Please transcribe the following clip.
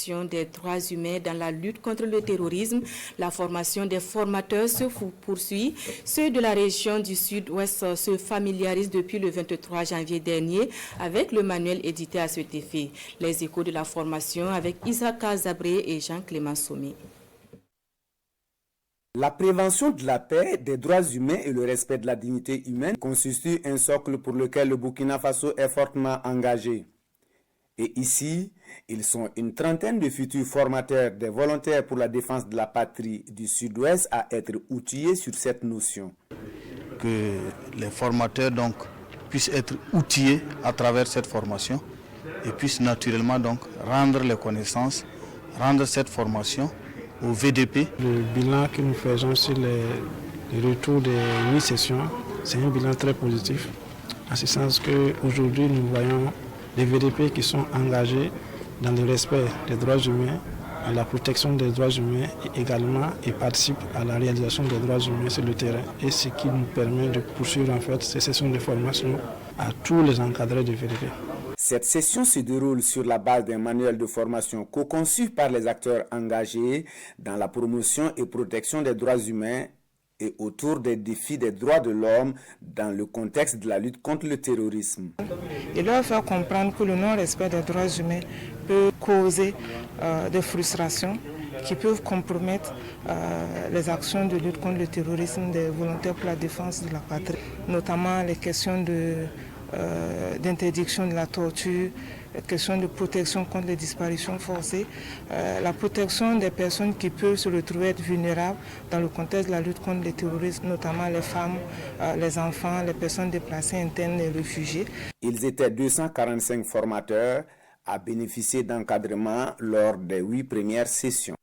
Des droits humains dans la lutte contre le terrorisme. La formation des formateurs se poursuit. Ceux de la région du Sud-Ouest se familiarisent depuis le 23 janvier dernier avec le manuel édité à cet effet. Les échos de la formation avec Isaka Zabré et Jean-Clément Sommet. La prévention de la paix, des droits humains et le respect de la dignité humaine constituent un socle pour lequel le Burkina Faso est fortement engagé. Et ici, ils sont une trentaine de futurs formateurs des volontaires pour la défense de la patrie du Sud-Ouest à être outillés sur cette notion. Que les formateurs donc puissent être outillés à travers cette formation et puissent naturellement donc rendre les connaissances, rendre cette formation au VDP. Le bilan que nous faisons sur les retours des 8 sessions, c'est un bilan très positif, en ce sens qu'aujourd'hui nous voyons les VDP qui sont engagés dans le respect des droits humains, à la protection des droits humains et également ils participent à la réalisation des droits humains sur le terrain. Et ce qui nous permet de poursuivre en fait ces sessions de formation à tous les encadrés de VDP. Cette session se déroule sur la base d'un manuel de formation co-conçu par les acteurs engagés dans la promotion et protection des droits humains et autour des défis des droits de l'homme dans le contexte de la lutte contre le terrorisme. Il doit faire comprendre que le non-respect des droits humains peut causer des frustrations qui peuvent compromettre les actions de lutte contre le terrorisme des volontaires pour la défense de la patrie, notamment les questions d'interdiction de la torture, les questions de protection contre les disparitions forcées, la protection des personnes qui peuvent se retrouver être vulnérables dans le contexte de la lutte contre le terrorisme, notamment les femmes, les enfants, les personnes déplacées internes, les réfugiés. Ils étaient 245 formateurs à bénéficier d'encadrement lors des 8 premières sessions.